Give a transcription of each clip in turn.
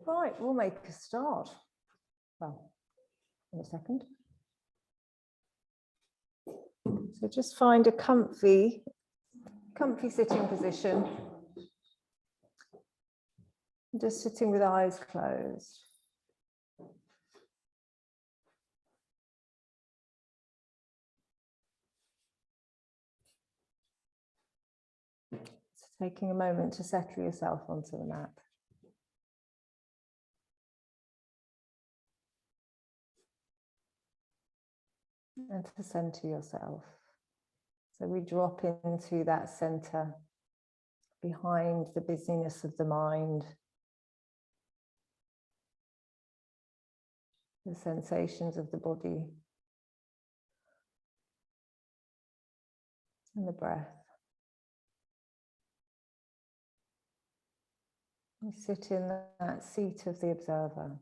Right, we'll make a start. Well, in a second. So just find a comfy sitting position. Just sitting with eyes closed. So taking a moment to settle yourself onto the mat. And to center yourself. So we drop into that center behind the busyness of the mind, the sensations of the body, and the breath. We sit in that seat of the observer.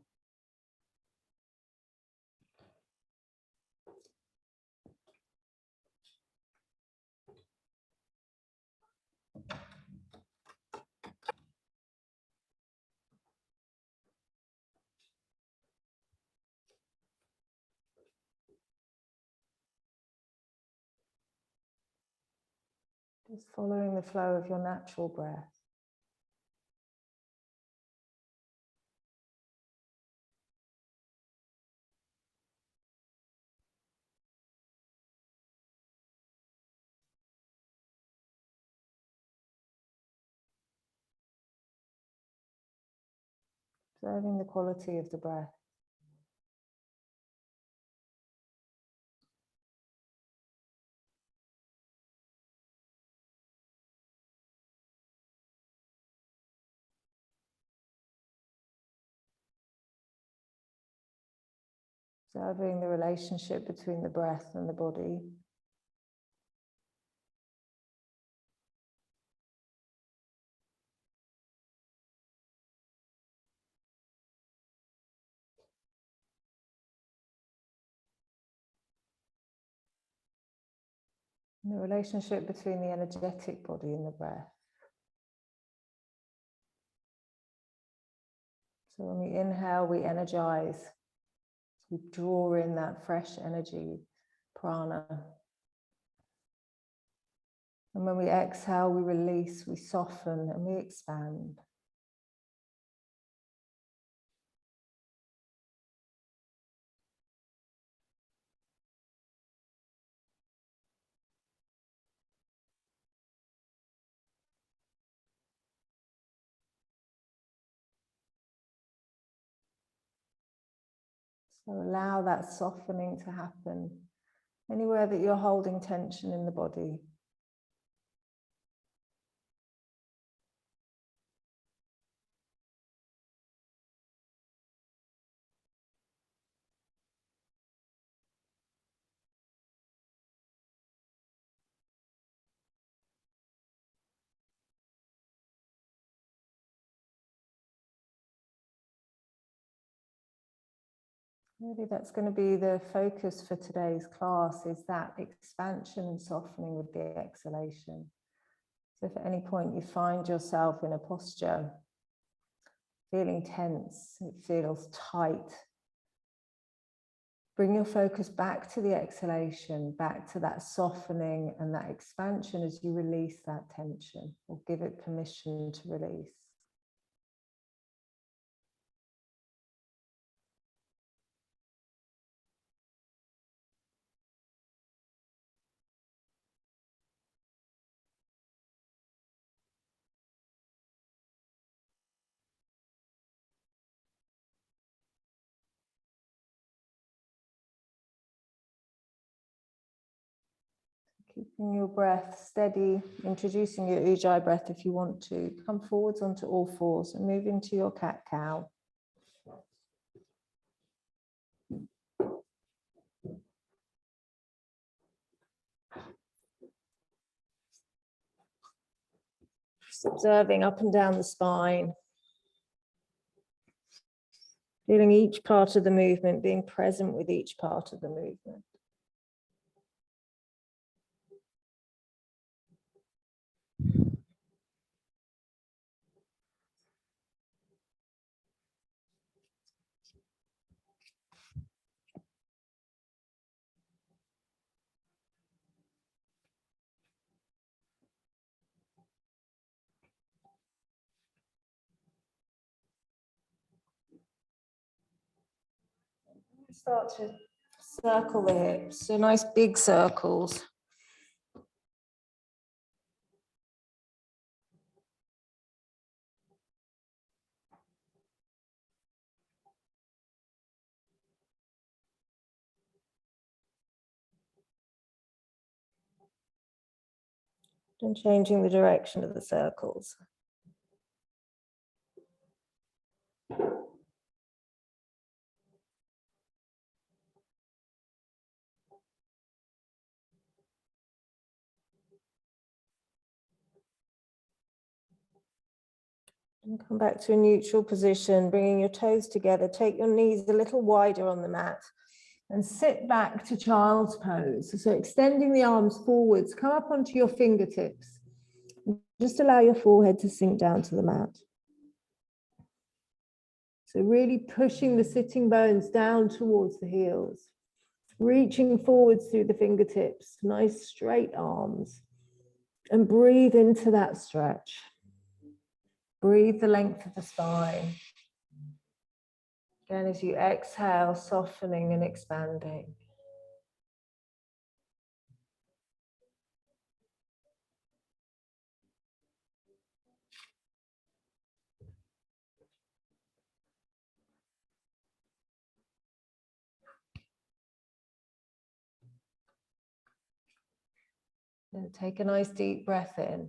Just following the flow of your natural breath. Observing the quality of the breath. Observing the relationship between the breath and the body. And the relationship between the energetic body and the breath. So when we inhale, we energize. We draw in that fresh energy, prana. And when we exhale, we release, we soften, and we expand. So allow that softening to happen anywhere that you're holding tension in the body. Really, that's going to be the focus for today's class, is that expansion and softening with the exhalation. So if at any point you find yourself in a posture feeling tense, it feels tight, bring your focus back to the exhalation, back to that softening and that expansion as you release that tension, or give it permission to release. Keeping your breath steady, introducing your ujjayi breath if you want to. Come forwards onto all fours and move into your cat-cow. Just observing up and down the spine. Feeling each part of the movement, being present with each part of the movement. Start to circle the hips, so nice big circles. And changing the direction of the circles. And come back to a neutral position, bringing your toes together. Take your knees a little wider on the mat and sit back to child's pose. So extending the arms forwards, come up onto your fingertips. Just allow your forehead to sink down to the mat. So really pushing the sitting bones down towards the heels. Reaching forwards through the fingertips, nice straight arms. And breathe into that stretch. Breathe the length of the spine. Again, as you exhale, softening and expanding. And take a nice deep breath in.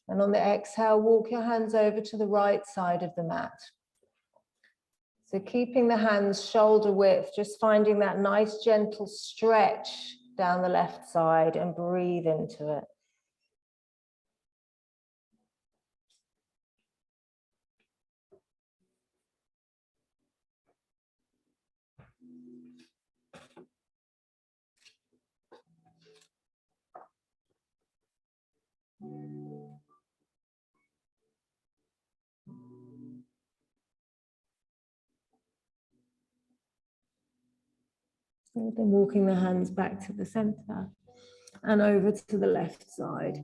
And on the exhale, walk your hands over to the right side of the mat. So keeping the hands shoulder width, just finding that nice gentle stretch down the left side and breathe into it. And then walking the hands back to the center and over to the left side.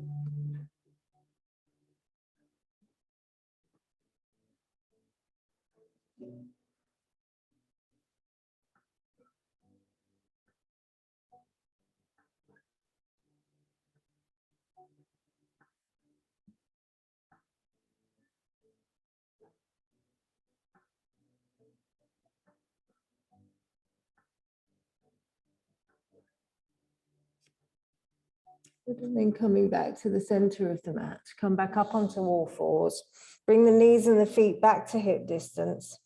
And then coming back to the center of the mat, come back up onto all fours. Bring the knees and the feet back to hip distance.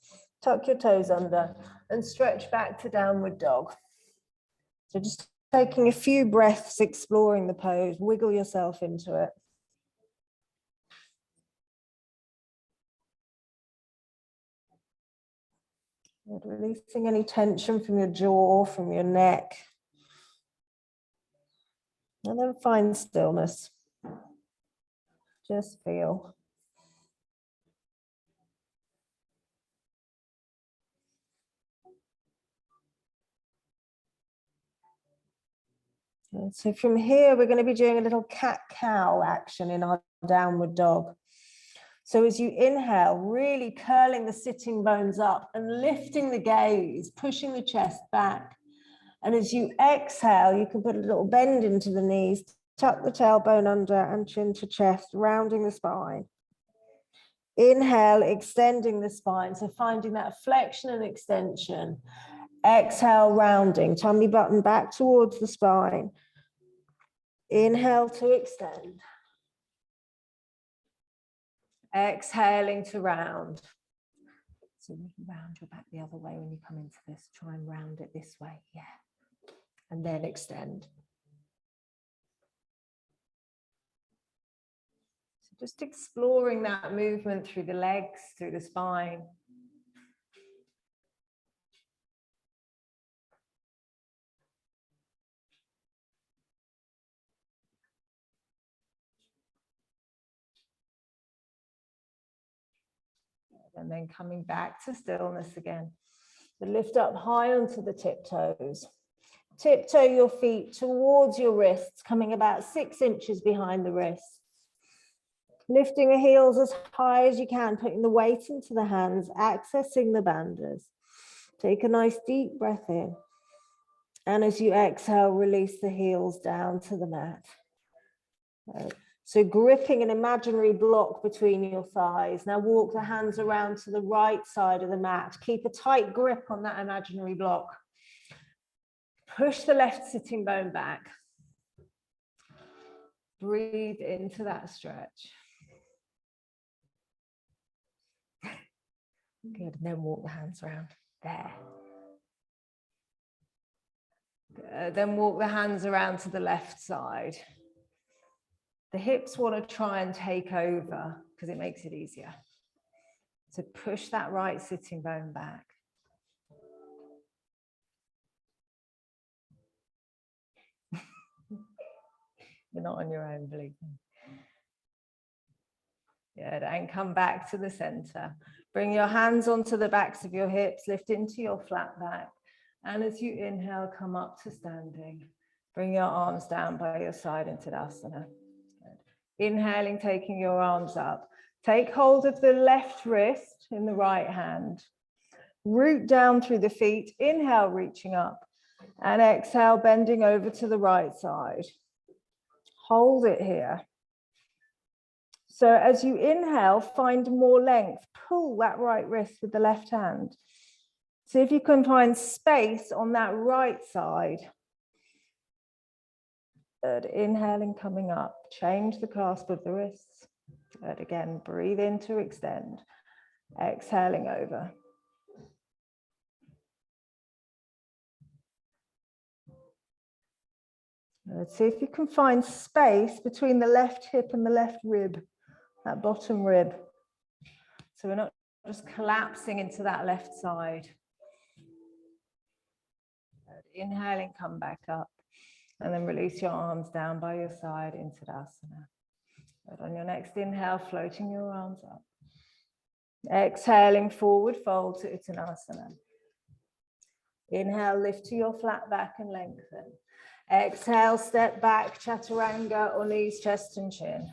Tuck your toes under and stretch back to downward dog. So just taking a few breaths, exploring the pose, wiggle yourself into it. And releasing any tension from your jaw, from your neck. And then find stillness. Just feel. And so from here, we're going to be doing a little cat-cow action in our downward dog. So as you inhale, really curling the sitting bones up and lifting the gaze, pushing the chest back. And as you exhale, you can put a little bend into the knees, tuck the tailbone under and chin to chest, rounding the spine. Inhale, extending the spine. So finding that flexion and extension. Exhale, rounding, tummy button back towards the spine. Inhale to extend. Exhaling to round. So round your back the other way when you come into this. Try and round it this way. Yeah. And then extend. So just exploring that movement through the legs, through the spine. And then coming back to stillness again. So lift up high onto the tiptoes. Tiptoe your feet towards your wrists, coming about 6 inches behind the wrists. Lifting the heels as high as you can, putting the weight into the hands, accessing the bandhas. Take a nice deep breath in. And as you exhale, release the heels down to the mat. So gripping an imaginary block between your thighs. Now walk the hands around to the right side of the mat. Keep a tight grip on that imaginary block. Push the left sitting bone back. Breathe into that stretch. Good, and then walk the hands around. There. Good. Then walk the hands around to the left side. The hips want to try and take over because it makes it easier. So push that right sitting bone back. You're not on your own, believe me. Good, and come back to the center. Bring your hands onto the backs of your hips, lift into your flat back. And as you inhale, come up to standing. Bring your arms down by your side into Tadasana. Good. Inhaling, taking your arms up. Take hold of the left wrist in the right hand. Root down through the feet. Inhale, reaching up. And exhale, bending over to the right side. Hold it here. So as you inhale, find more length. Pull that right wrist with the left hand. See if you can find space on that right side. Good. Inhaling, coming up. Change the clasp of the wrists. Good. Again, breathe in to extend. Exhaling over. Good. See if you can find space between the left hip and the left rib, that bottom rib. So we're not just collapsing into that left side. Good. Inhaling, come back up. And then release your arms down by your side into Tadasana. Good. On your next inhale, floating your arms up. Exhaling, forward fold to Uttanasana. Inhale, lift to your flat back and lengthen. Exhale, step back, Chaturanga, or knees, chest and chin.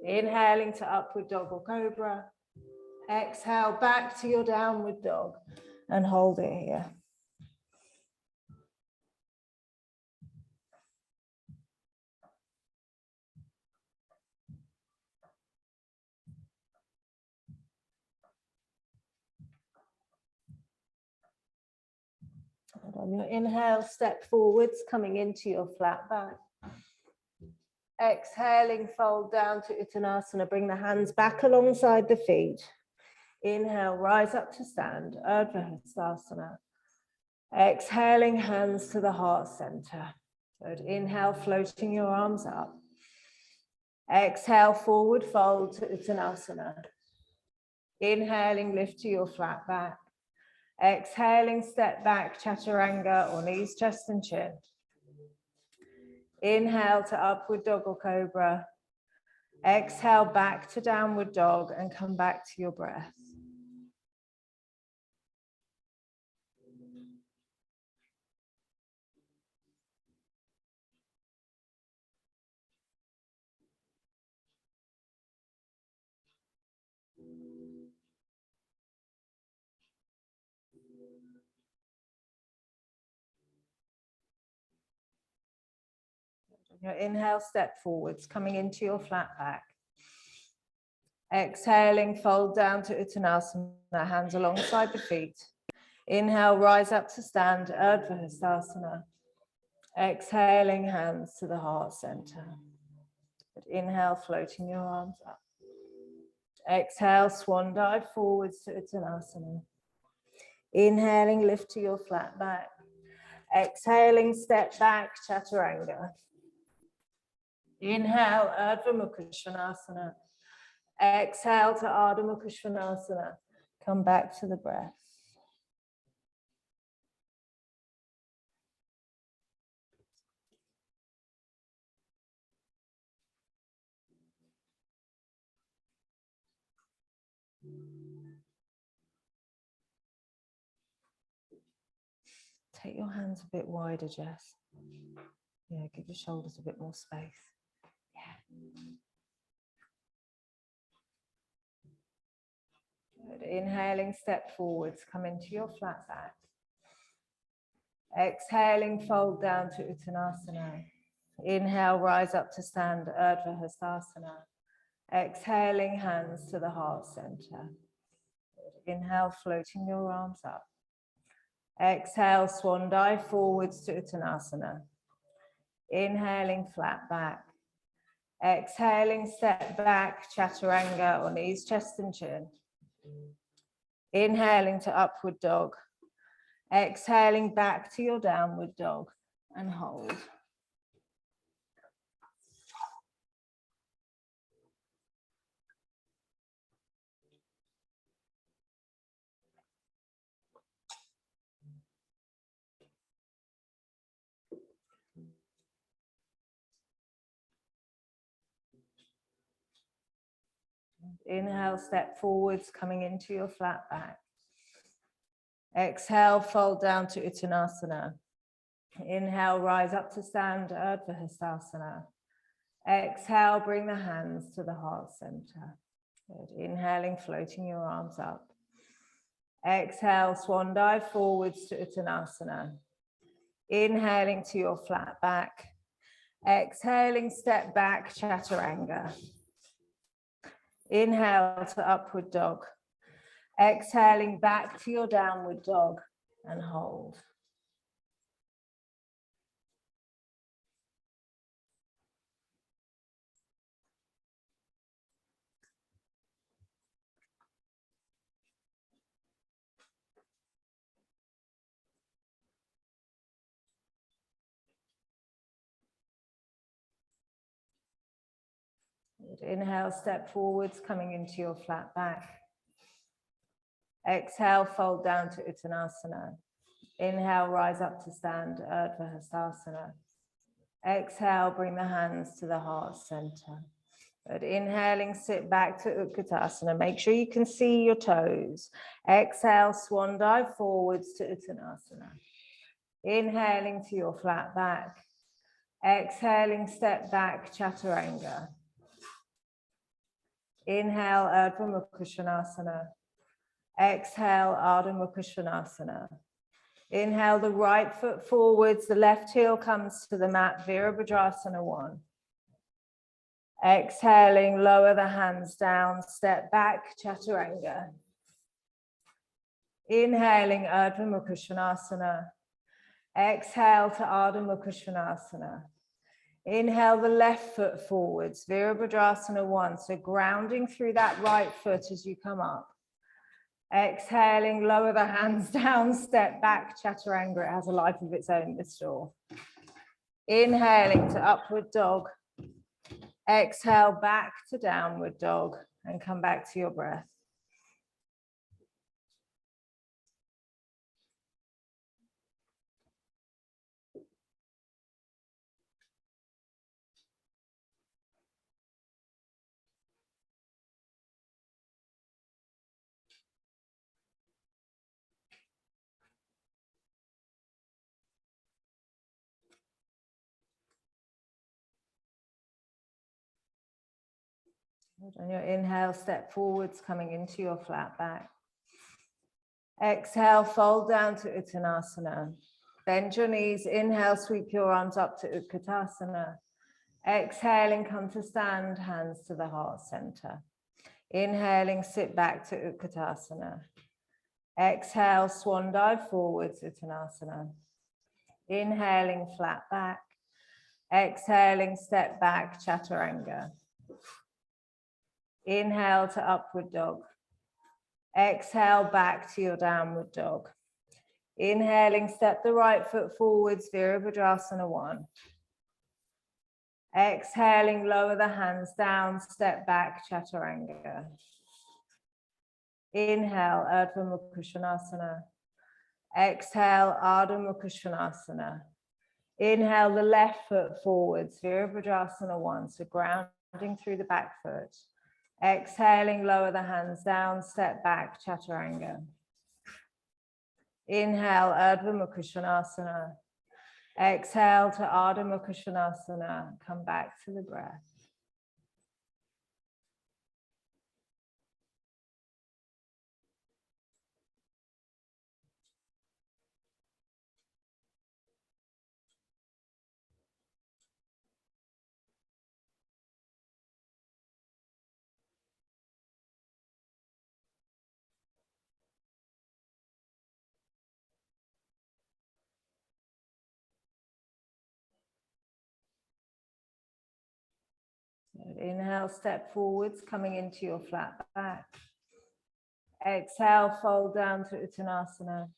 Inhaling to upward dog or cobra. Exhale, back to your downward dog and hold it here. And on your inhale, step forwards, coming into your flat back. Exhaling, fold down to Uttanasana. Bring the hands back alongside the feet. Inhale, rise up to stand, Urdhva Hastasana. Exhaling, hands to the heart center. Good. Inhale, floating your arms up. Exhale, forward fold to Uttanasana. Inhaling, lift to your flat back. Exhaling, step back, Chaturanga, or knees, chest and chin. Inhale to upward dog or cobra. Exhale, back to downward dog and come back to your breath. Your inhale, step forwards, coming into your flat back. Exhaling, fold down to Uttanasana, hands alongside the feet. Inhale, rise up to stand, Urdhva Hastasana. Exhaling, hands to the heart center. Inhale, floating your arms up. Exhale, swan dive forwards to Uttanasana. Inhaling, lift to your flat back. Exhaling, step back, Chaturanga. Inhale, Urdhva Mukha Svanasana. Exhale to Ardha Mukha Svanasana. Come back to the breath. Take your hands a bit wider, Jess. Yeah, give your shoulders a bit more space. Yeah. Inhaling, step forwards, come into your flat back. Exhaling, fold down to Uttanasana. Inhale, rise up to stand, Urdhva Hastasana. Exhaling, hands to the heart center. Inhale, floating your arms up. Exhale, swan dive forwards to Uttanasana. Inhaling, flat back. Exhaling, step back, Chaturanga on knees, chest and chin. Inhaling to upward dog. Exhaling back to your downward dog and hold. Inhale, step forwards, coming into your flat back. Exhale, fold down to Uttanasana. Inhale, rise up to stand, Urdhva Hastasana. Exhale, bring the hands to the heart center. Good. Inhaling, floating your arms up. Exhale, swan dive forwards to Uttanasana. Inhaling to your flat back. Exhaling, step back, Chaturanga. Inhale to upward dog. Exhaling back to your downward dog and hold. Inhale, step forwards, coming into your flat back. Exhale, fold down to Uttanasana. Inhale, rise up to stand, Urdhva Hastasana. Exhale, bring the hands to the heart center. Good. Inhaling, sit back to Utkatasana. Make sure you can see your toes. Exhale, swan dive forwards to Uttanasana. Inhaling to your flat back. Exhaling, step back, Chaturanga. Inhale, Urdhva Mukha Svanasana. Exhale, Ardha Mukha Svanasana. Inhale the right foot forwards, the left heel comes to the mat, Virabhadrasana 1. Exhaling, lower the hands down, step back, Chaturanga. Inhaling, Urdhva Mukha Svanasana. Exhale to Ardha Mukha Svanasana. Inhale the left foot forwards, Virabhadrasana 1. So grounding through that right foot as you come up. Exhaling, lower the hands down, step back, Chaturanga. It has a life of its own, this door. Inhaling to upward dog. Exhale back to downward dog and come back to your breath. On your inhale, step forwards, coming into your flat back. Exhale, fold down to Uttanasana. Bend your knees. Inhale, sweep your arms up to Utkatasana. Exhaling, come to stand, hands to the heart center. Inhaling, sit back to Utkatasana. Exhale, swan dive forwards, Uttanasana. Inhaling, flat back. Exhaling, step back, Chaturanga. Inhale to upward dog. Exhale back to your downward dog. Inhaling, step the right foot forwards, Virabhadrasana 1. Exhaling, lower the hands down, step back, Chaturanga. Inhale, Urdhva Mukha Svanasana. Exhale, Ardha Mukha Svanasana. Inhale the left foot forwards, Virabhadrasana 1. So grounding through the back foot. Exhaling, lower the hands down, step back, Chaturanga. Inhale, Urdhva Mukha Svanasana. Exhale to Ardha Mukha Svanasana. Come back to the breath. Inhale, step forwards, coming into your flat back. Exhale, fold down to Uttanasana.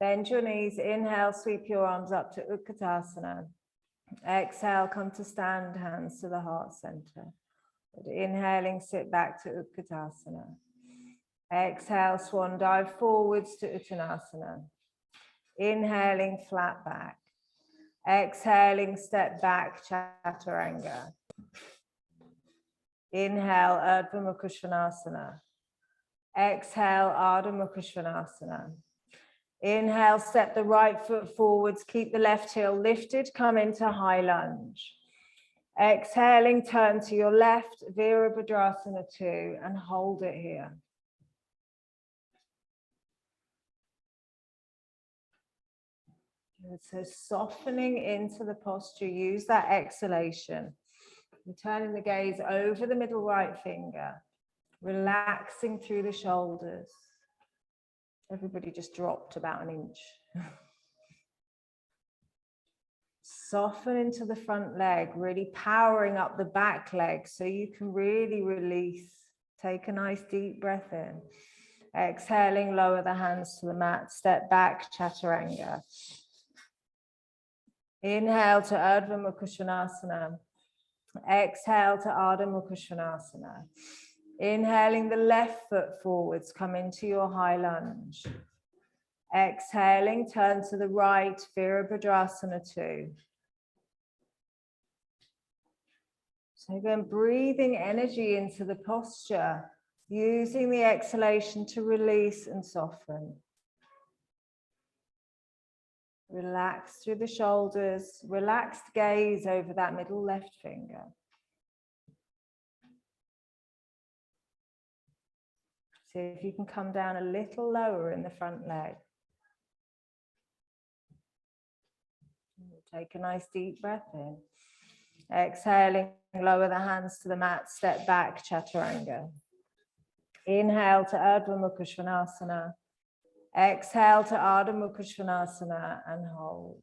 Bend your knees. Inhale, sweep your arms up to Utkatasana. Exhale, come to stand, hands to the heart center. Inhaling, sit back to Utkatasana. Exhale, swan dive forwards to Uttanasana. Inhaling, flat back. Exhaling, step back, Chaturanga. Inhale, Urdhva Mukha Svanasana. Exhale, Ardha Mukha Svanasana. Inhale, step the right foot forwards, keep the left heel lifted, come into high lunge. Exhaling, turn to your left, Virabhadrasana 2, and hold it here. Good. So softening into the posture, use that exhalation. You're turning the gaze over the middle right finger, relaxing through the shoulders. Everybody just dropped about an inch. Soften into the front leg, really powering up the back leg so you can really release. Take a nice deep breath in. Exhaling, lower the hands to the mat, step back, Chaturanga. Inhale to Urdhva Mukha Svanasana. Exhale to Ardha Mukha Svanasana. Inhaling the left foot forwards, come into your high lunge. Exhaling, turn to the right, Virabhadrasana 2. So again, breathing energy into the posture, using the exhalation to release and soften. Relax through the shoulders, relaxed gaze over that middle left finger. See if you can come down a little lower in the front leg. Take a nice deep breath in. Exhaling, lower the hands to the mat, step back, Chaturanga. Inhale to Urdhva Mukha Svanasana. Exhale to Ardha Mukha Svanasana and hold.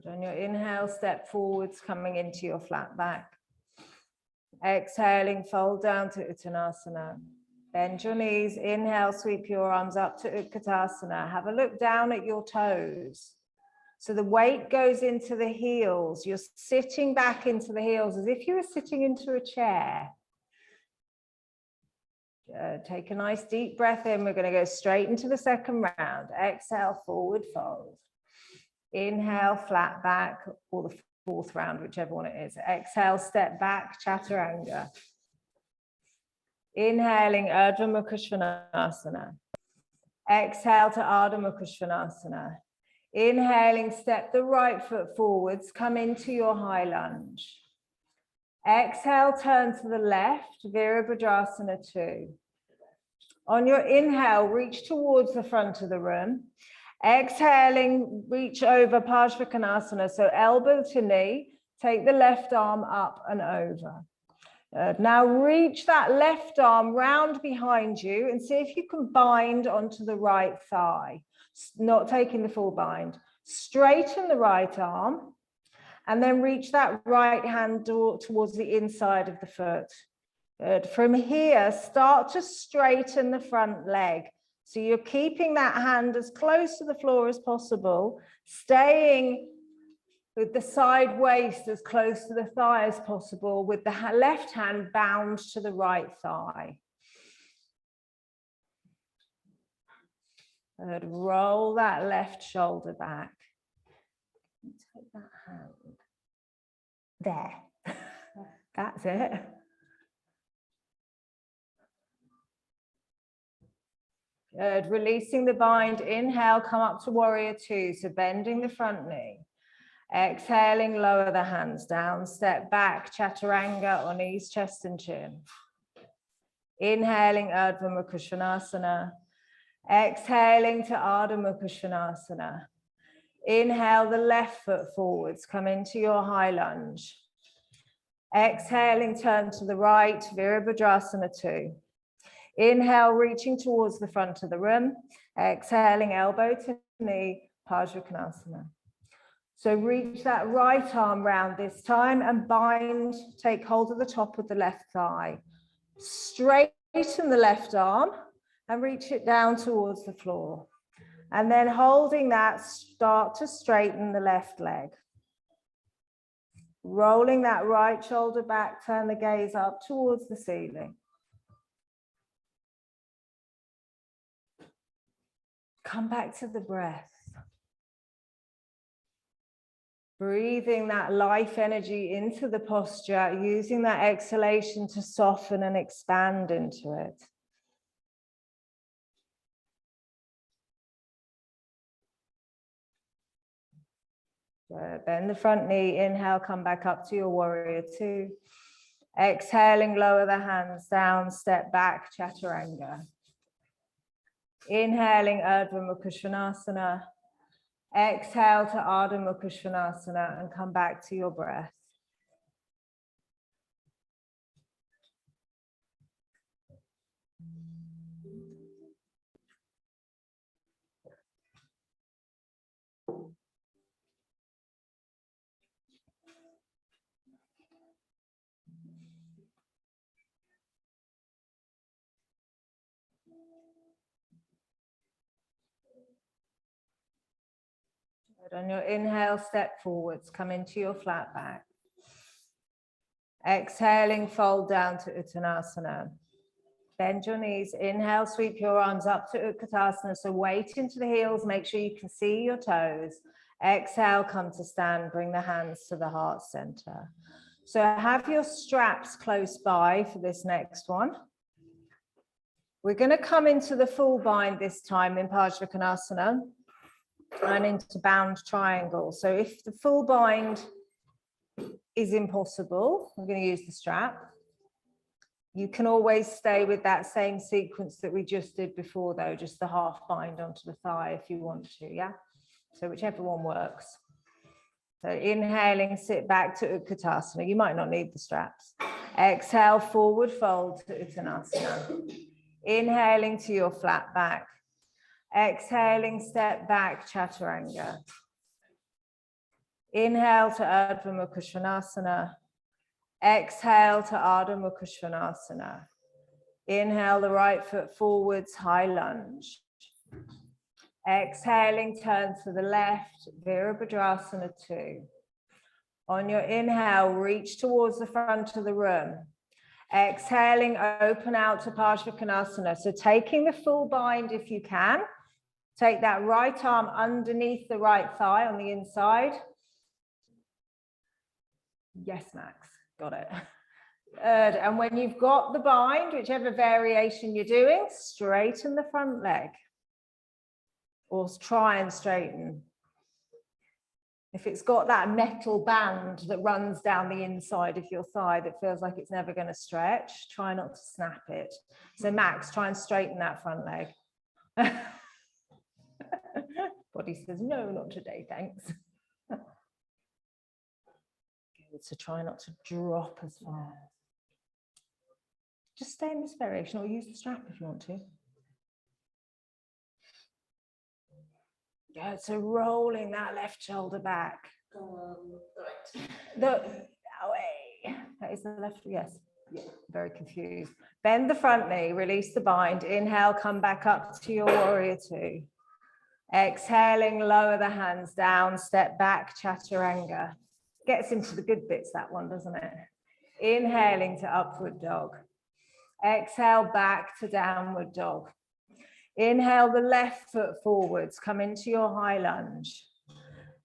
On your inhale, step forwards, coming into your flat back. Exhaling, fold down to Uttanasana. Bend your knees. Inhale, sweep your arms up to Utkatasana. Have a look down at your toes. So the weight goes into the heels. You're sitting back into the heels as if you were sitting into a chair. Take a nice deep breath in. We're going to go straight into the second round. Exhale, forward fold. Inhale, flat back, or the fourth round, whichever one it is. Exhale, step back, Chaturanga. Inhaling, Urdhva Mukha Svanasana. Exhale to Ardha Mukha Svanasana. Inhaling, step the right foot forwards, come into your high lunge. Exhale, turn to the left, Virabhadrasana 2. On your inhale, reach towards the front of the room. Exhaling, reach over Parshvakonasana, so elbow to knee, take the left arm up and over. Now reach that left arm round behind you and see if you can bind onto the right thigh, not taking the full bind. Straighten the right arm and then reach that right hand towards the inside of the foot. Good. From here, start to straighten the front leg. So you're keeping that hand as close to the floor as possible, staying with the side waist as close to the thigh as possible, with the left hand bound to the right thigh. Good. Roll that left shoulder back. Take that hand. There. That's it. Good. Releasing the bind. Inhale, come up to warrior 2. So bending the front knee. Exhaling, lower the hands down. Step back, Chaturanga on knees, chest and chin. Inhaling, Urdhva Mukha Svanasana. Exhaling to Ardha Mukha Svanasana. Inhale the left foot forwards, come into your high lunge. Exhaling, turn to the right, Virabhadrasana 2. Inhale, reaching towards the front of the room. Exhaling, elbow to knee, Parsvakonasana. So reach that right arm round this time and bind, take hold of the top of the left thigh. Straighten the left arm and reach it down towards the floor. And then holding that, start to straighten the left leg. Rolling that right shoulder back, turn the gaze up towards the ceiling. Come back to the breath. Breathing that life energy into the posture, using that exhalation to soften and expand into it. Bend the front knee, inhale, come back up to your warrior 2. Exhaling, lower the hands down, step back, chaturanga. Inhaling, Urdhva Mukha Svanasana. Exhale to Ardha Mukha Svanasana and come back to your breath. On your inhale, step forwards, come into your flat back. Exhaling, fold down to Uttanasana. Bend your knees, inhale, sweep your arms up to Utkatasana. So weight into the heels, make sure you can see your toes. Exhale, come to stand, bring the hands to the heart center. So have your straps close by for this next one. We're going to come into the full bind this time in Parsvakonasana and into bound triangle. So if the full bind is impossible, we're going to use the strap. You can always stay with that same sequence that we just did before though, just the half bind onto the thigh if you want to, yeah? So whichever one works. So inhaling, sit back to Utkatasana. You might not need the straps. Exhale, forward fold to Uttanasana. Inhaling to your flat back. Exhaling, step back, chaturanga. Inhale to Urdhva Mukha Svanasana. Exhale to Ardha Mukha Svanasana. Inhale the right foot forwards, high lunge. Exhaling, turn to the left, Virabhadrasana 2. On your inhale, reach towards the front of the room. Exhaling, open out to Parsvakonasana. So taking the full bind if you can. Take that right arm underneath the right thigh on the inside. Yes, Max, got it. Good. And when you've got the bind, whichever variation you're doing, straighten the front leg. Or try and straighten. If it's got that metal band that runs down the inside of your thigh that feels like it's never going to stretch, try not to snap it. So Max, try and straighten that front leg. Body says, no, not today, thanks. Good, so try not to drop as far. Just stay in this variation or use the strap if you want to. Good, so rolling that left shoulder back. Right. That is the left, yes. Yeah, very confused. Bend the front knee, release the bind. Inhale, come back up to your warrior 2. Exhaling, lower the hands down, step back, chaturanga. Gets into the good bits, that one, doesn't it? Inhaling to upward dog. Exhale, back to downward dog. Inhale the left foot forwards, come into your high lunge.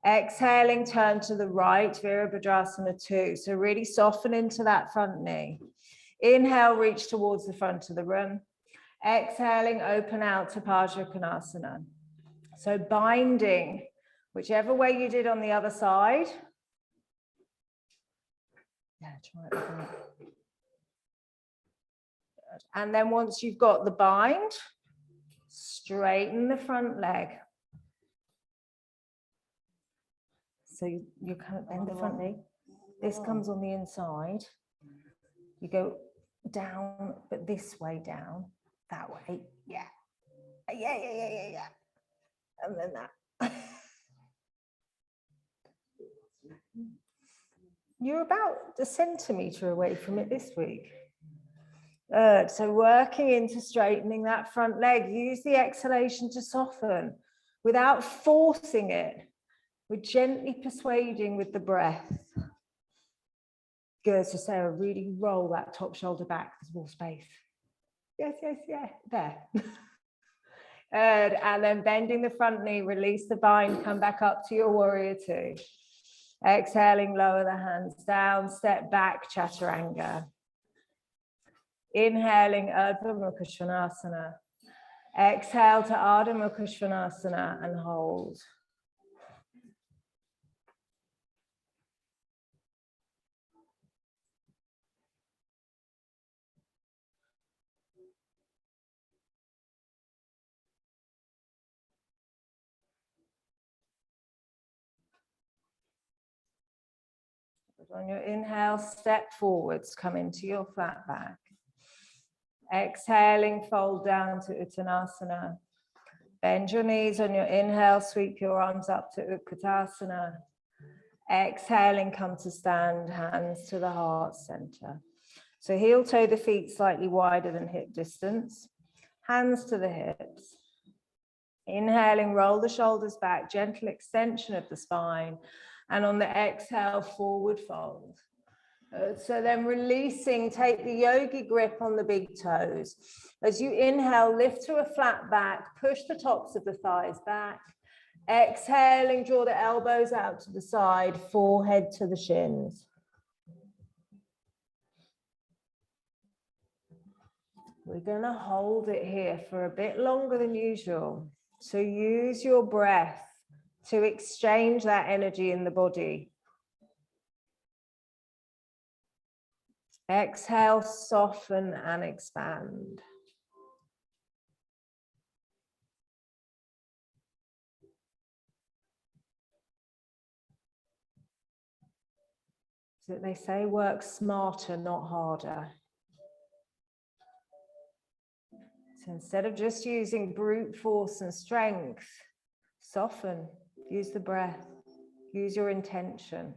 Exhaling, turn to the right, Virabhadrasana 2. So really soften into that front knee. Inhale, reach towards the front of the room. Exhaling, open out to Parsvakonasana. So binding, whichever way you did on the other side. Yeah, try it again. And then once you've got the bind, Straighten the front leg. So you kind of bend the front knee. This comes on the inside. You go down, but this way down, that way. Yeah. Yeah. And then that. You're about a centimetre away from it this week. So working into straightening that front leg, use the exhalation to soften without forcing it. We're gently persuading with the breath. Good, so Sarah, really roll that top shoulder back, there's more space. Yes, there. Good, and then bending the front knee, release the bind, come back up to your warrior two. Exhaling, lower the hands down, step back, chaturanga. Inhaling, Urdhva Mukha Svanasana. Exhale to Ardha Mukha Svanasana and hold. On your inhale, step forwards, come into your flat back. Exhaling, fold down to Uttanasana. Bend your knees on your inhale, sweep your arms up to Utkatasana. Exhaling, come to stand, hands to the heart center. So heel toe the feet slightly wider than hip distance. Hands to the hips. Inhaling, roll the shoulders back, gentle extension of the spine. And on the exhale, forward fold. So then releasing, take the yogi grip on the big toes. As you inhale, lift to a flat back, push the tops of the thighs back. Exhaling, draw the elbows out to the side, forehead to the shins. We're going to hold it here for a bit longer than usual. So use your breath to exchange that energy in the body. Exhale, soften and expand. So they say work smarter, not harder. So instead of just using brute force and strength, soften, use the breath, use your intention.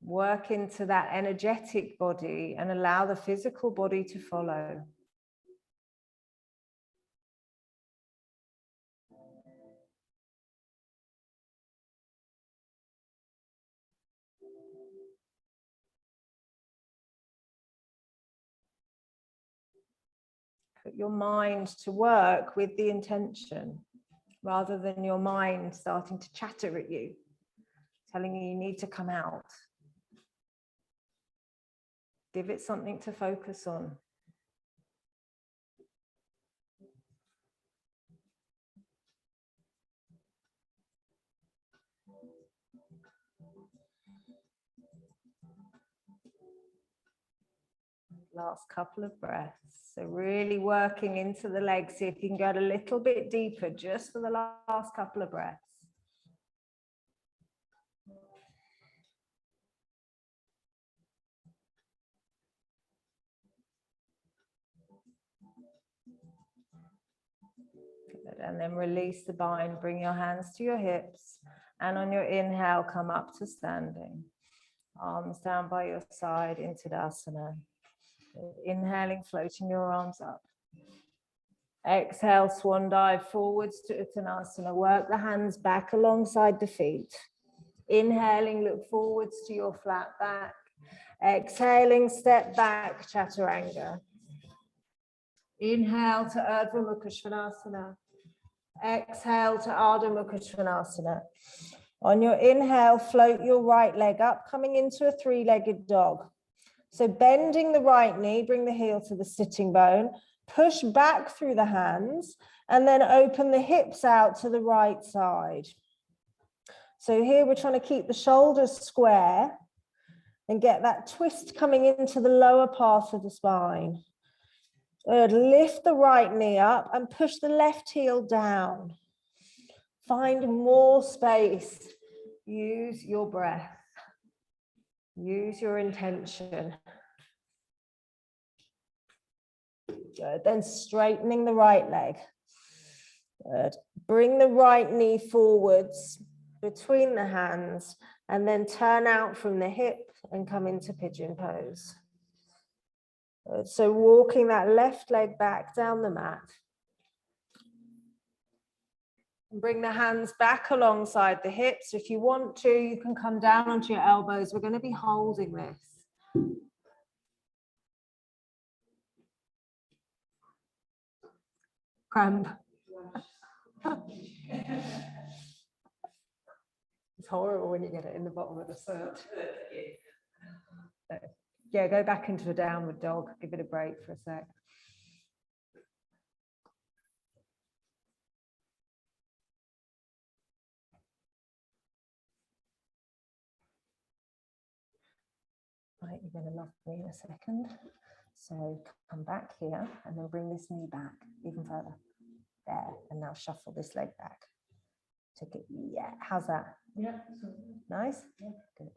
Work into that energetic body and allow the physical body to follow. Put your mind to work with the intention rather than your mind starting to chatter at you, telling you need to come out. Give it something to focus on. Last couple of breaths. So really working into the legs. See if you can go a little bit deeper just for the last couple of breaths. Good. And then release the bind. Bring your hands to your hips. And on your inhale, come up to standing. Arms down by your side into Tadasana. Inhaling, floating your arms up. Exhale, swan dive forwards to Uttanasana. Work the hands back alongside the feet. Inhaling, look forwards to your flat back. Exhaling, step back, chaturanga. Inhale to Urdhva Mukha Svanasana. Exhale to Ardha Mukha Svanasana. On your inhale, float your right leg up, coming into a three-legged dog. So bending the right knee, bring the heel to the sitting bone, push back through the hands, and then open the hips out to the right side. So here we're trying to keep the shoulders square and get that twist coming into the lower part of the spine. Good. Lift the right knee up and push the left heel down. Find more space. Use your breath. Use your intention. Good. Then straightening the right leg. Good. Bring the right knee forwards between the hands and then turn out from the hip and come into pigeon pose. Good. So walking that left leg back down the mat. And bring the hands back alongside the hips. If you want to, you can come down onto your elbows. We're going to be holding this. Cramp. It's horrible when you get it in the bottom of the foot. Yeah, go back into a downward dog. Give it a break for a sec. Right, you're going to love me in a second. So come back here and then bring this knee back even further. There, and now shuffle this leg back. Take it. Yeah, how's that? Yeah. Nice? Yeah, good.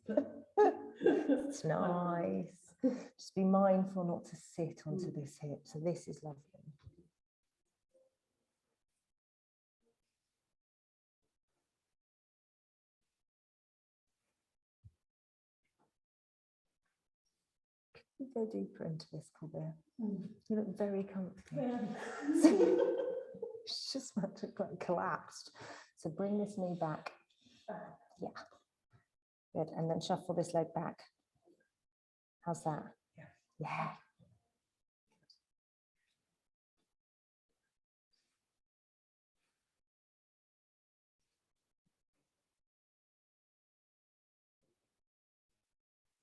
It's nice. Just be mindful not to sit onto this hip. So this is lovely. You go deeper into this, Colbert. You look very comfy. Yeah. It's just meant to get collapsed. So bring this knee back. Yeah. Good. And then shuffle this leg back. How's that? Yeah. Yeah.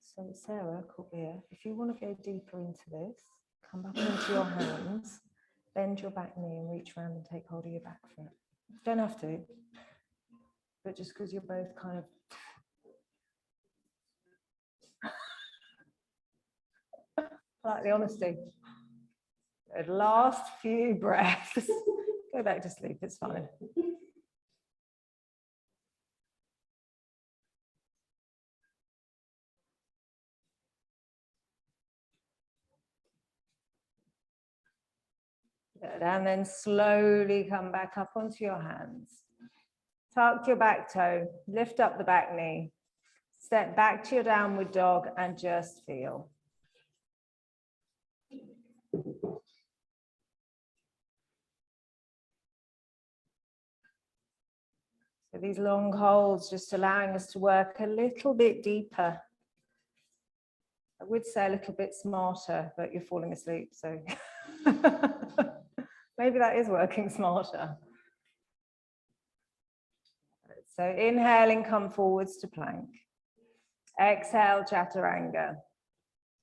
So Sarah, Colbert, if you want to go deeper into this, come back into your hands, bend your back knee and reach around and take hold of your back foot. Don't have to, but just because you're both kind of like the honesty. Good. Last few breaths. Go back to sleep, it's fine. Good. And then slowly come back up onto your hands. Tuck your back toe, lift up the back knee, step back to your downward dog and just feel. So these long holds just allowing us to work a little bit deeper. I would say a little bit smarter, but you're falling asleep, so maybe that is working smarter. So inhaling, come forwards to plank. Exhale, chaturanga,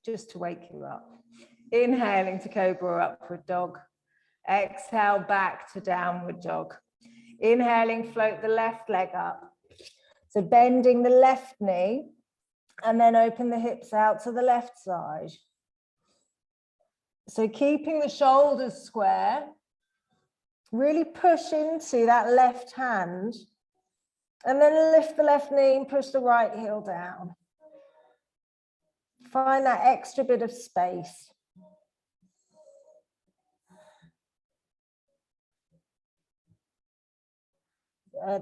just to wake you up. Inhaling to cobra upward dog. Exhale, back to downward dog. Inhaling, float the left leg up. So bending the left knee and then open the hips out to the left side. So keeping the shoulders square, really push into that left hand and then lift the left knee and push the right heel down. Find that extra bit of space.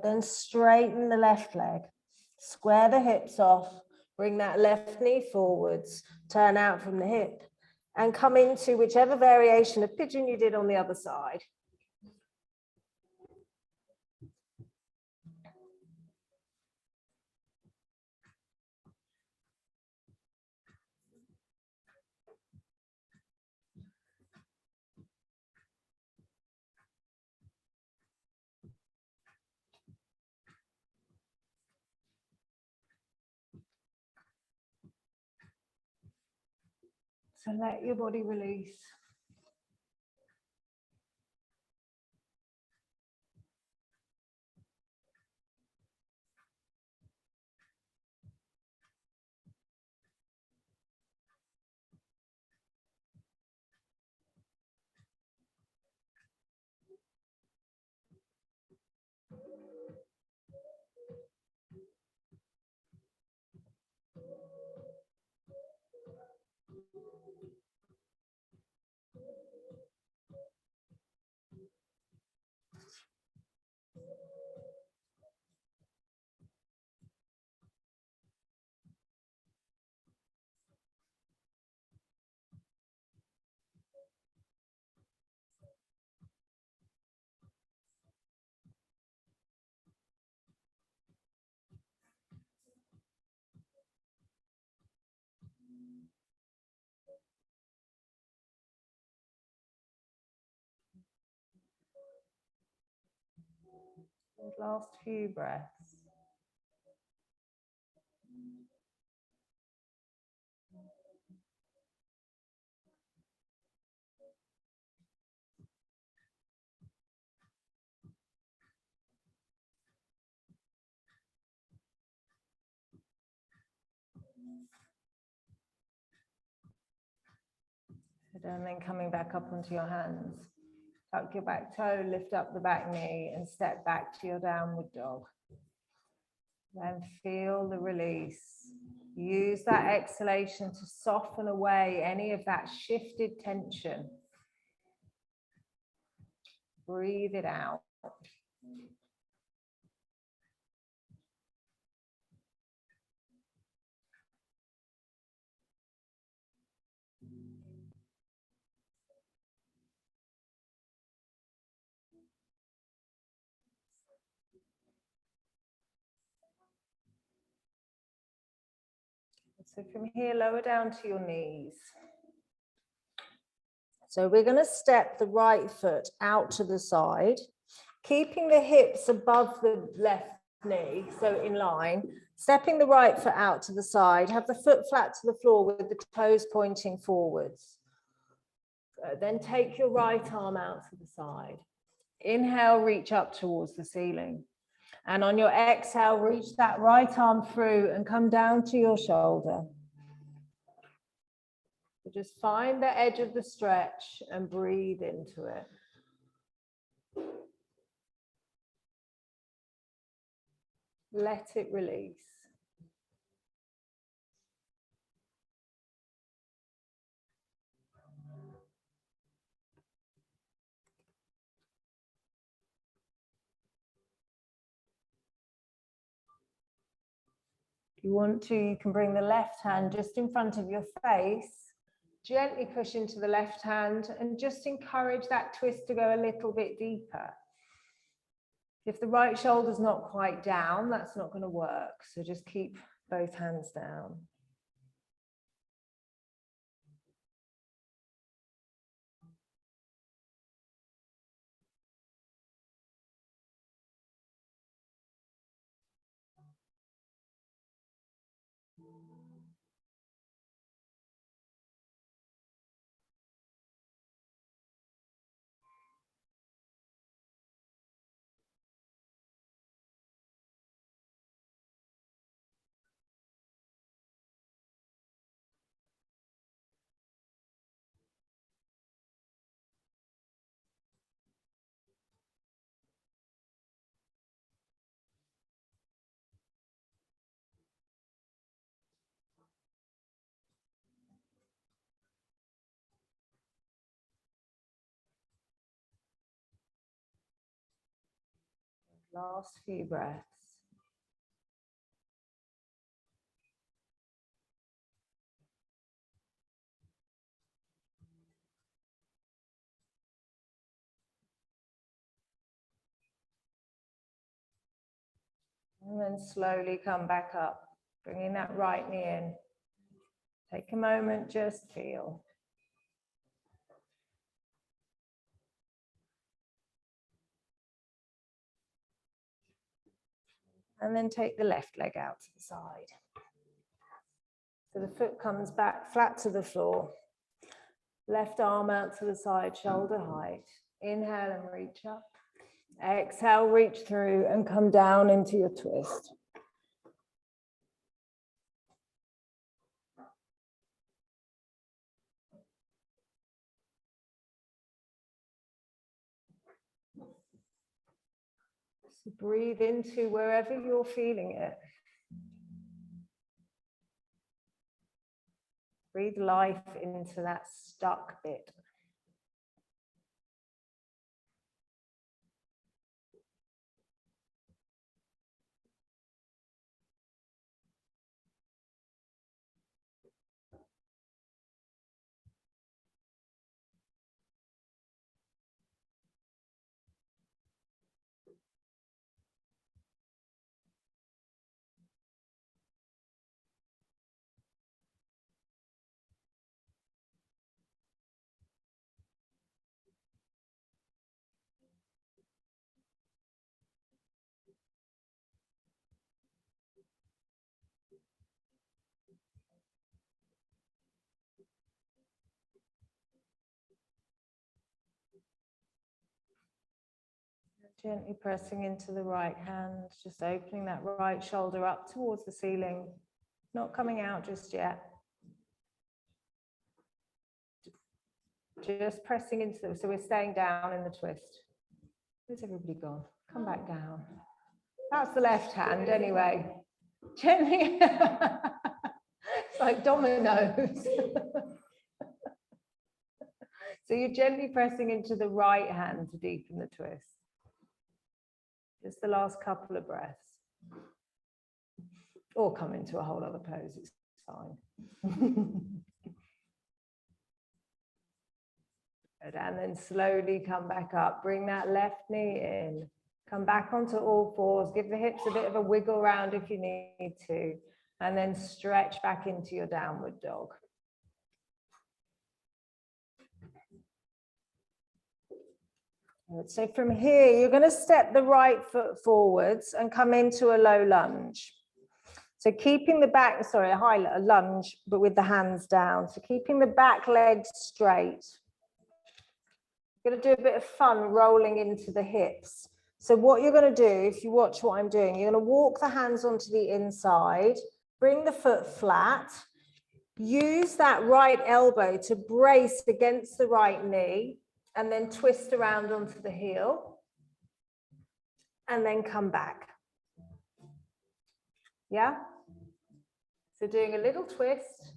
Then straighten the left leg. Square the hips off. Bring that left knee forwards. Turn out from the hip. And come into whichever variation of pigeon you did on the other side. So let your body release. Last few breaths. And then coming back up onto your hands. Tuck your back toe, lift up the back knee and step back to your downward dog. Then feel the release. Use that exhalation to soften away any of that shifted tension. Breathe it out. So from here, lower down to your knees. So we're going to step the right foot out to the side, keeping the hips above the left knee, so in line, stepping the right foot out to the side, have the foot flat to the floor with the toes pointing forwards. Then take your right arm out to the side. Inhale, reach up towards the ceiling. And on your exhale, reach that right arm through and come down to your shoulder. So just find the edge of the stretch and breathe into it. Let it release. If you want to, you can bring the left hand just in front of your face, gently push into the left hand and just encourage that twist to go a little bit deeper. If the right shoulder's not quite down, that's not going to work. So just keep both hands down. Last few breaths. And then slowly come back up, bringing that right knee in. Take a moment, just feel. And then take the left leg out to the side. So the foot comes back flat to the floor. Left arm out to the side, shoulder height. Inhale and reach up. Exhale, reach through and come down into your twist. So breathe into wherever you're feeling it. Breathe life into that stuck bit. Gently pressing into the right hand, just opening that right shoulder up towards the ceiling, not coming out just yet. Just pressing into them, so we're staying down in the twist. Where's everybody gone? Come back down. That's the left hand anyway. Gently, it's like dominoes. So you're gently pressing into the right hand to deepen the twist. Just the last couple of breaths. Or come into a whole other pose, it's fine. Good. And then slowly come back up. Bring that left knee in. Come back onto all fours. Give the hips a bit of a wiggle around if you need to. And then stretch back into your downward dog. So from here, you're going to step the right foot forwards and come into a low lunge. So keeping the back, sorry, a lunge, but with the hands down. So keeping the back leg straight. You're going to do a bit of fun rolling into the hips. So what you're going to do, if you watch what I'm doing, you're going to walk the hands onto the inside, bring the foot flat, use that right elbow to brace against the right knee, and then twist around onto the heel, and then come back. Yeah? So doing a little twist.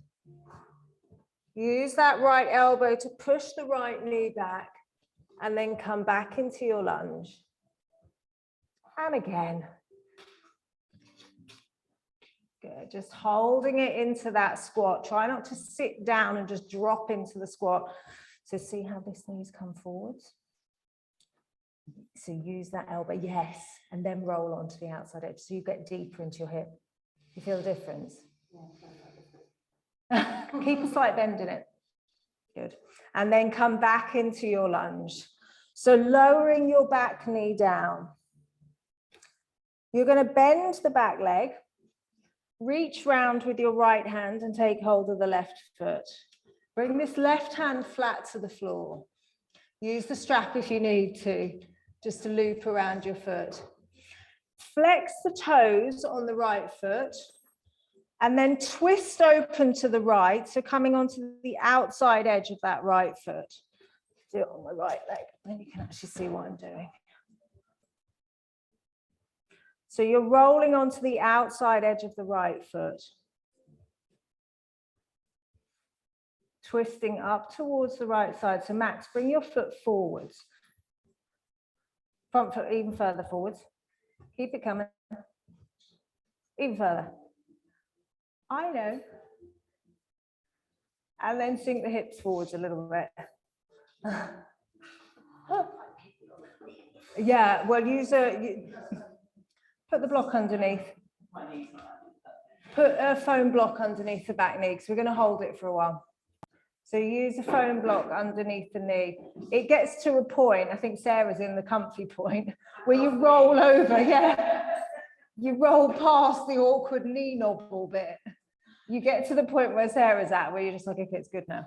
Use that right elbow to push the right knee back, and then come back into your lunge. And again. Good, just holding it into that squat. Try not to sit down and just drop into the squat. So see how this knee's come forwards. So use that elbow, yes, and then roll onto the outside edge. So you get deeper into your hip. You feel the difference? Keep a slight bend in it. Good. And then come back into your lunge. So lowering your back knee down. You're going to bend the back leg. Reach round with your right hand and take hold of the left foot. Bring this left hand flat to the floor. Use the strap if you need to, just to loop around your foot. Flex the toes on the right foot and then twist open to the right. So coming onto the outside edge of that right foot. Do it on the right leg, then you can actually see what I'm doing. So you're rolling onto the outside edge of the right foot. Twisting up towards the right side. So Max, bring your foot forwards. Front foot even further forwards. Keep it coming. Even further. I know. And then sink the hips forwards a little bit. Yeah, well, put the block underneath. Put a foam block underneath the back knee because we're going to hold it for a while. So use a foam block underneath the knee. It gets to a point, I think Sarah's in the comfy point, where you roll over, yeah. You roll past the awkward knee nobble bit. You get to the point where Sarah's at, where you're just like, okay, it's good now.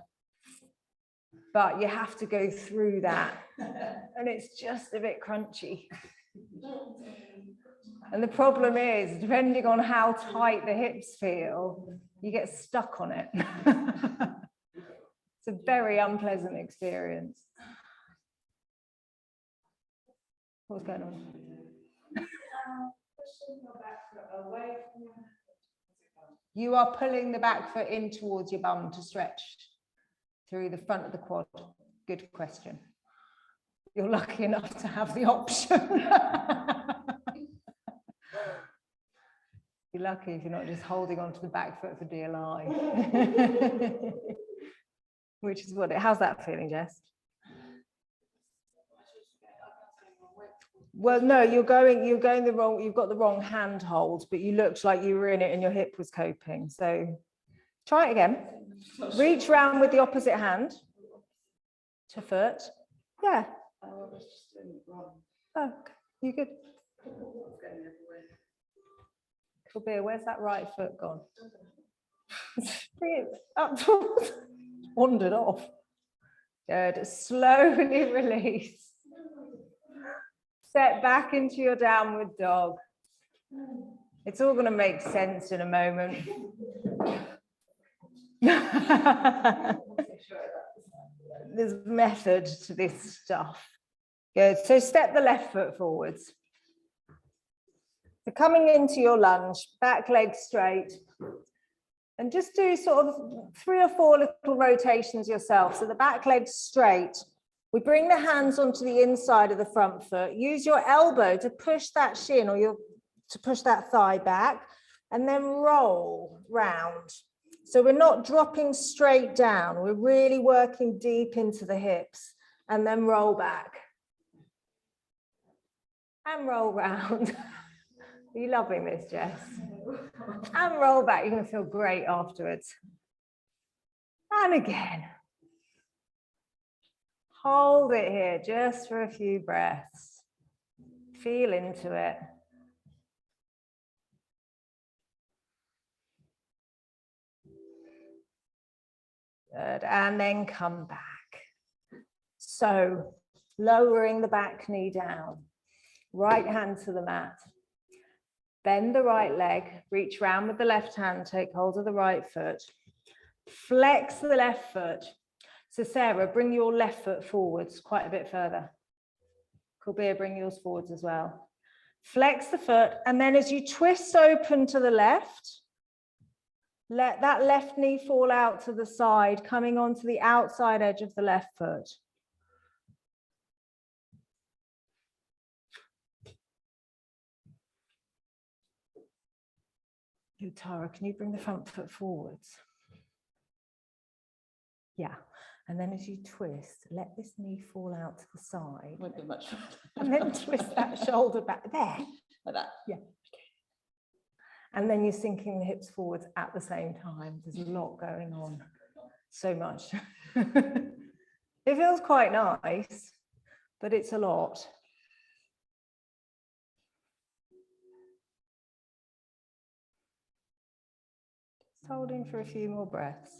But you have to go through that. And it's just a bit crunchy. And the problem is, depending on how tight the hips feel, you get stuck on it. It's a very unpleasant experience. What's going on? You are pulling the back foot in towards your bum to stretch through the front of the quad. Good question. You're lucky enough to have the option. You're lucky if you're not just holding onto the back foot for dear life. Which is what it, how's that feeling, Jess? Well, no, you're going the wrong, you've got the wrong hand hold, but you looked like you were in it and your hip was coping. So try it again. Reach round with the opposite hand to foot. Yeah. Oh, you good? Kabir, where's that right foot gone? Bring it up towards. Wandered off. Good. Slowly release. Step back into your downward dog. It's all going to make sense in a moment. There's method to this stuff. Good. So step the left foot forwards. So coming into your lunge, back leg straight. And just do sort of 3 or 4 little rotations yourself. So the back leg's straight. We bring the hands onto the inside of the front foot. Use your elbow to push that shin or to push that thigh back, and then roll round. So we're not dropping straight down. We're really working deep into the hips, and then roll back. And roll round. Are you loving this, Jess? And roll back. You're going to feel great afterwards. And again. Hold it here just for a few breaths. Feel into it. Good. And then come back. So lowering the back knee down. Right hand to the mat. Bend the right leg. Reach round with the left hand. Take hold of the right foot. Flex the left foot. So Sarah, bring your left foot forwards quite a bit further. Kabir, bring yours forwards as well. Flex the foot, and then as you twist open to the left, let that left knee fall out to the side, coming onto the outside edge of the left foot. Tara, can you bring the front foot forwards? Yeah. And then as you twist, let this knee fall out to the side. Won't be much further. And then twist that shoulder back there. Like that? Yeah. And then you're sinking the hips forwards at the same time. There's a lot going on. So much. It feels quite nice, but it's a lot. Just holding for a few more breaths.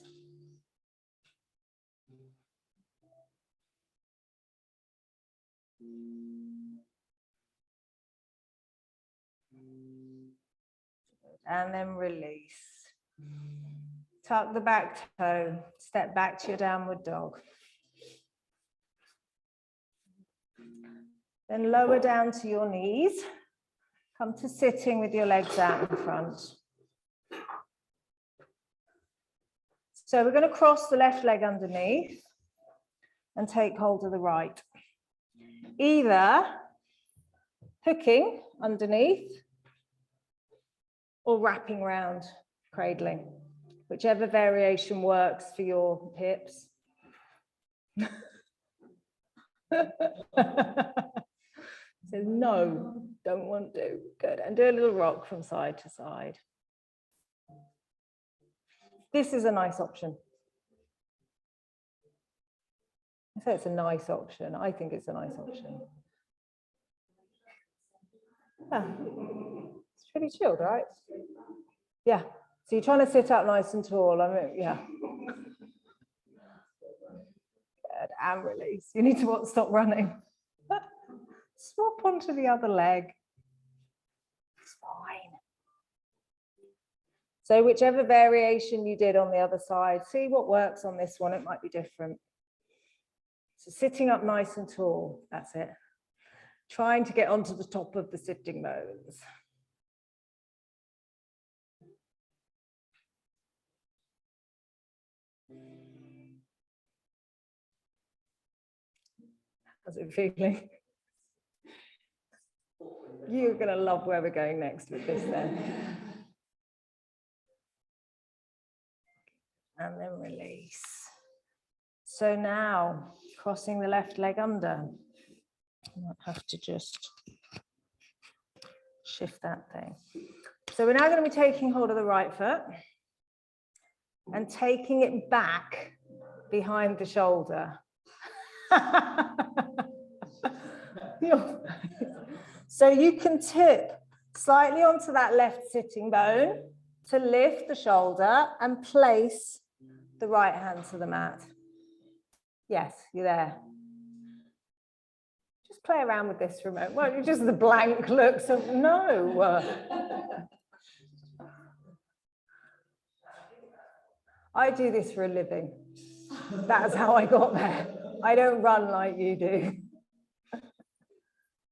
And then release. Tuck the back toe, step back to your downward dog. Then lower down to your knees. Come to sitting with your legs out in front. So we're going to cross the left leg underneath and take hold of the right. Either hooking underneath or wrapping round, cradling, whichever variation works for your hips. So no, don't want to. Good. And do a little rock from side to side. This is a nice option. I say it's a nice option. I think it's a nice option. Yeah. It's pretty chilled, right? Yeah. So you're trying to sit up nice and tall. I mean, yeah. Good. And release. You need to stop running. Swap onto the other leg. It's fine. So whichever variation you did on the other side, see what works on this one. It might be different. So sitting up nice and tall. That's it. Trying to get onto the top of the sitting bones. How's it feeling? You're going to love where we're going next with this then. And then release. So now, crossing the left leg under. I might have to just shift that thing. So we're now going to be taking hold of the right foot and taking it back behind the shoulder. So you can tip slightly onto that left sitting bone to lift the shoulder and place the right hand to the mat. Yes, you're there. Just Just play around with this for a moment. Well, just the blank looks of no. I do this for a living. That's how I got there. I don't run like you do.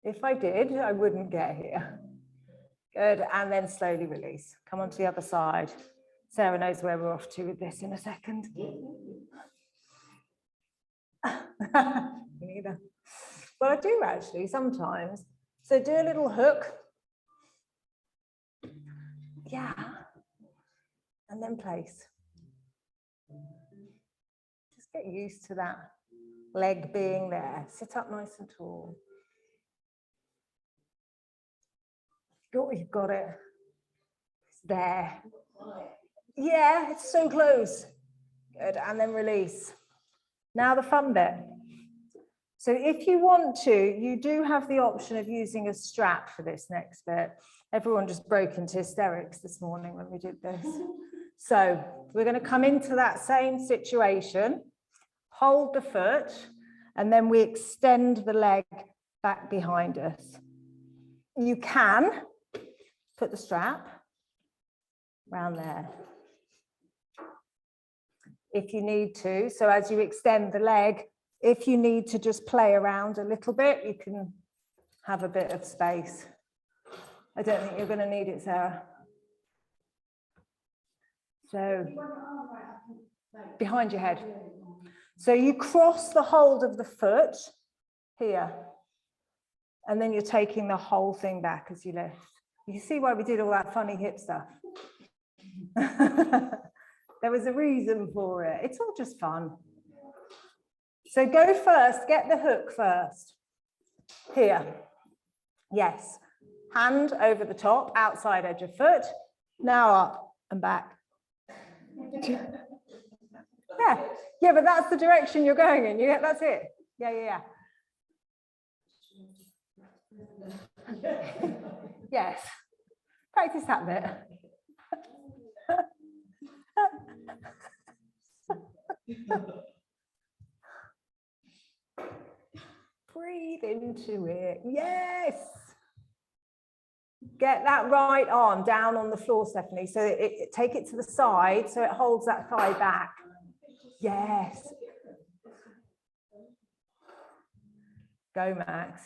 If I did, I wouldn't get here. Good, and then slowly release. Come on to the other side. Sarah knows where we're off to with this in a second. Neither. Well, I do actually sometimes. So do a little hook. Yeah. And then place. Just get used to that leg being there. Sit up nice and tall. Oh, you've got it. It's there. Yeah, it's so close. Good, and then release. Now the fun bit. So if you want to, you do have the option of using a strap for this next bit. Everyone just broke into hysterics this morning when we did this. So we're going to come into that same situation, hold the foot, and then we extend the leg back behind us. You can put the strap around there if you need to. So as you extend the leg, if you need to just play around a little bit, you can have a bit of space. I don't think you're going to need it, Sarah. So behind your head. So you cross the hold of the foot here, and then you're taking the whole thing back as you lift. You see why we did all that funny hip stuff? There was a reason for it. It's all just fun. So go first, get the hook first. Here. Yes. Hand over the top, outside edge of foot. Now up and back. Yeah, but that's the direction you're going in. That's it. Yeah. Yes. Practice that bit. Breathe into it. Yes. Get that right arm down on the floor, Stephanie. So take it to the side so it holds that thigh back. Yes. Go, Max.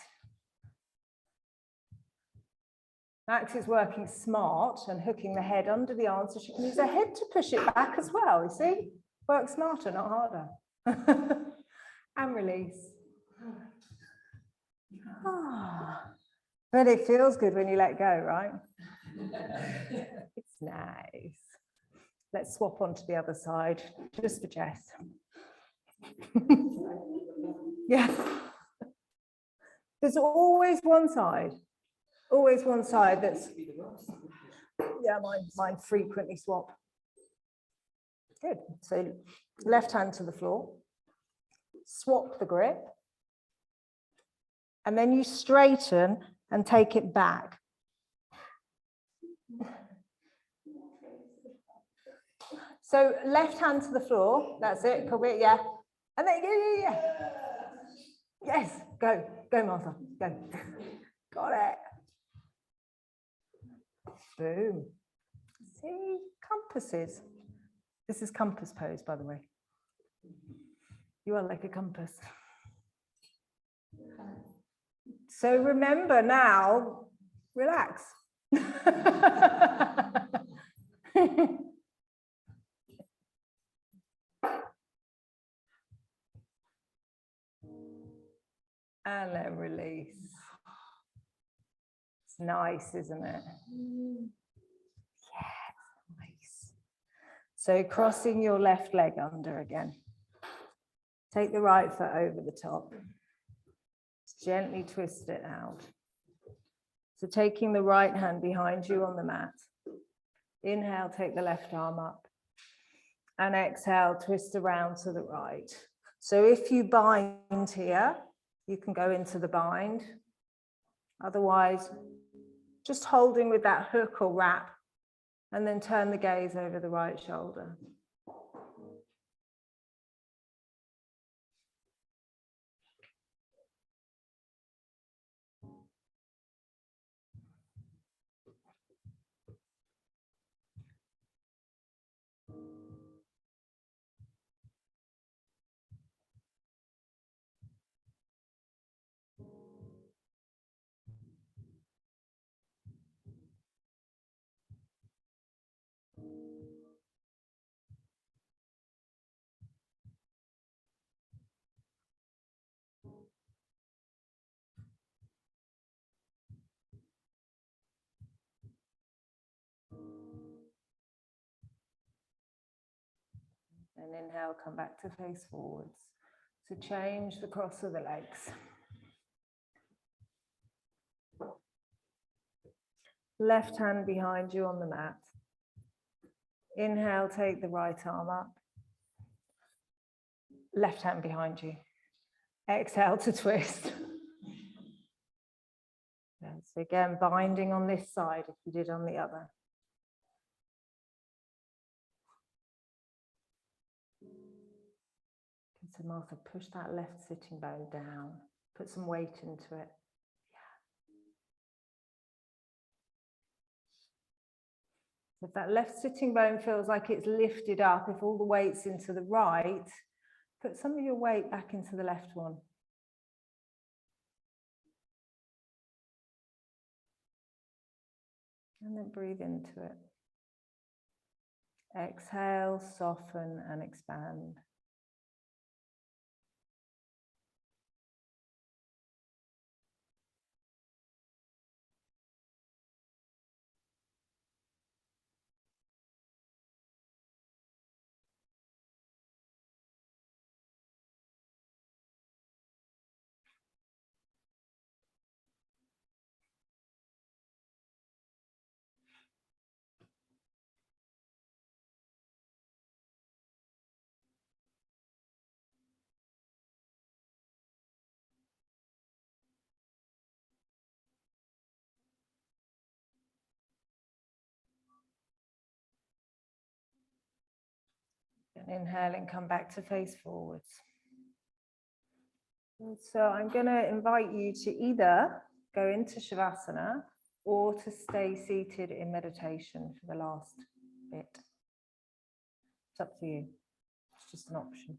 Max is working smart and hooking the head under the arm so she can use her head to push it back as well, you see? Work smarter, not harder. And release. But it feels good when you let go, right? It's nice. Let's swap onto the other side, just for Jess. Yeah. There's always one side that's, yeah, mine frequently swap. Good. So left hand to the floor, swap the grip, and then you straighten and take it back. So left hand to the floor, that's it, cool bit, yeah. And then, yeah. Yes, go, Martha, go. Got it. Boom. See, compasses. This is compass pose, by the way. You are like a compass. So remember now, relax. And then release. It's nice, isn't it? Yeah, nice. So crossing your left leg under again. Take the right foot over the top. Gently twist it out. So taking the right hand behind you on the mat. Inhale, take the left arm up. And exhale, twist around to the right. So if you bind here, you can go into the bind. Otherwise, just holding with that hook or wrap, and then turn the gaze over the right shoulder. And inhale, come back to face forwards. So change the cross of the legs. Left hand behind you on the mat. Inhale, take the right arm up. Left hand behind you. Exhale to twist. So again, binding on this side if you did on the other. So Martha, push that left sitting bone down. Put some weight into it. If that left sitting bone feels like it's lifted up, if all the weight's into the right, put some of your weight back into the left one. And then breathe into it. Exhale, soften and expand. And inhale and come back to face forwards. And so I'm going to invite you to either go into Shavasana or to stay seated in meditation for the last bit. It's up to you. It's just an option.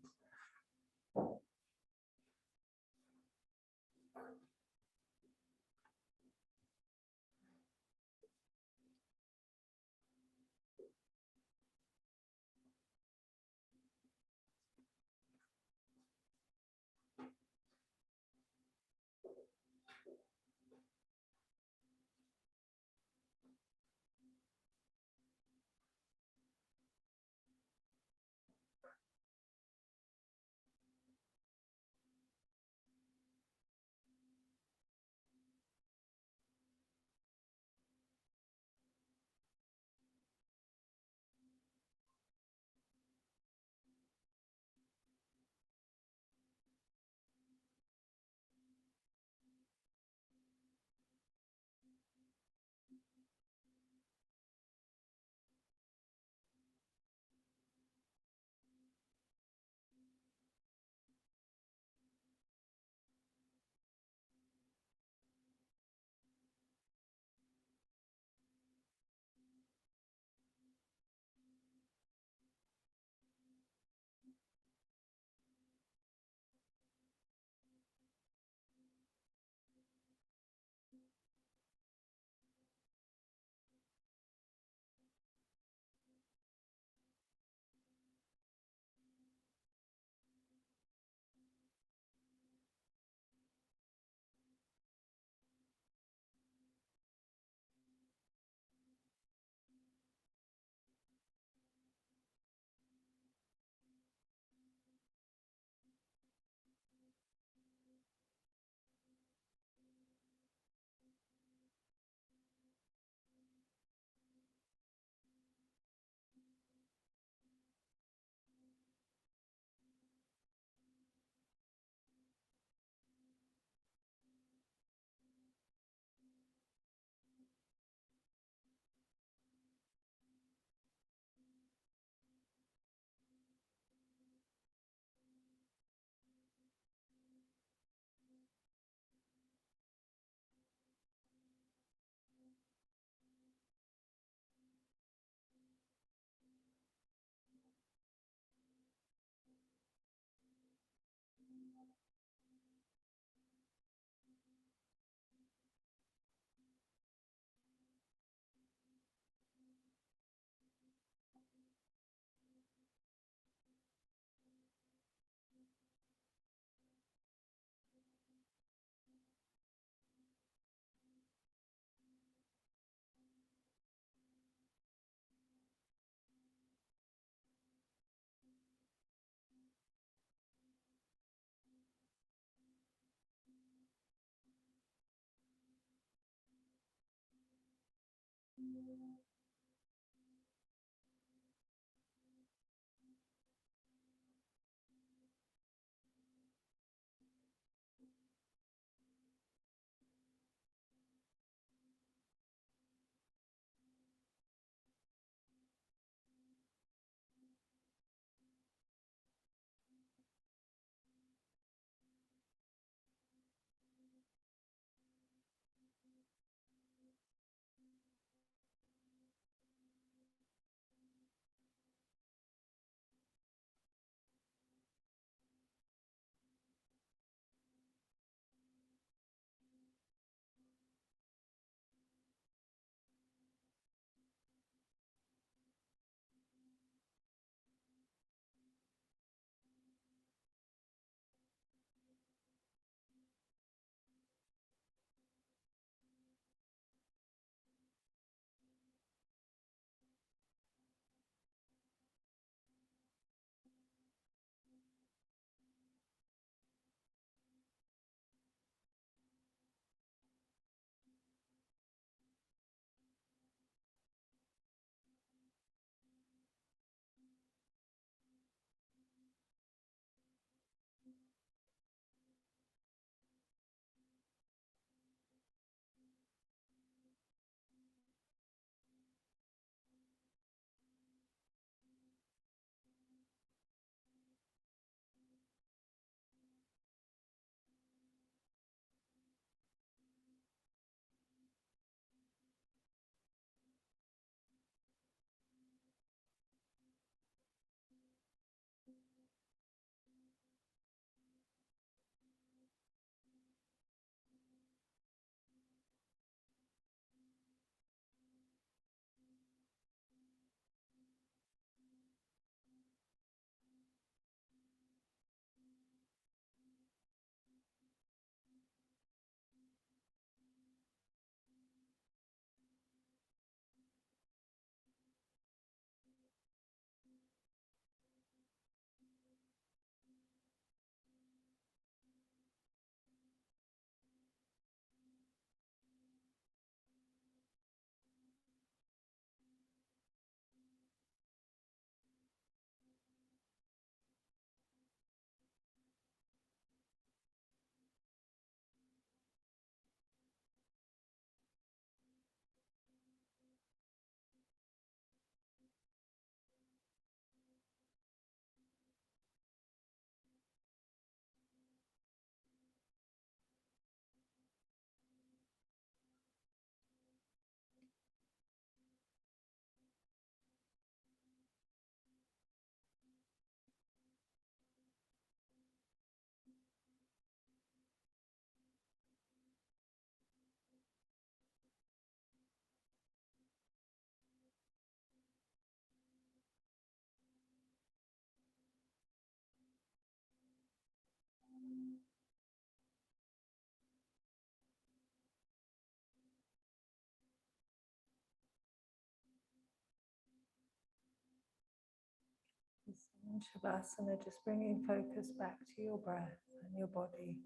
In Shavasana, just bringing focus back to your breath and your body.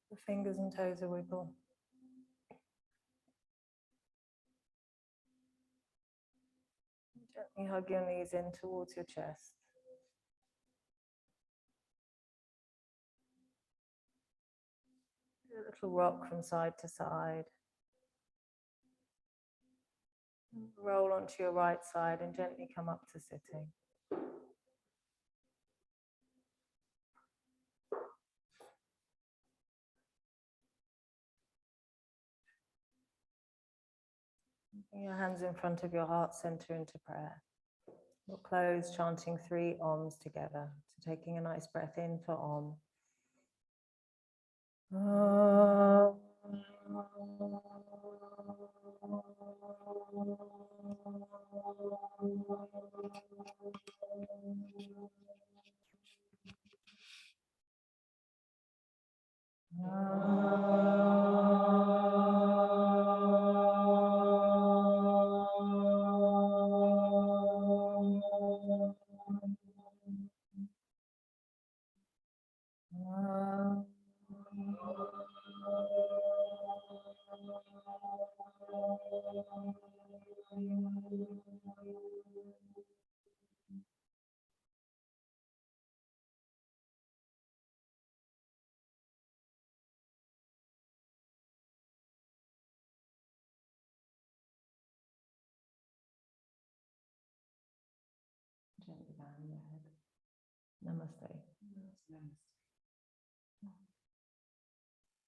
The fingers and toes a wiggle. Gently hug your knees in towards your chest. Do a little rock from side to side. Roll onto your right side and gently come up to sitting. Bring your hands in front of your heart center into prayer. We'll close chanting 3 Oms together. So taking a nice breath in for Om. Gently bow your head. Namaste.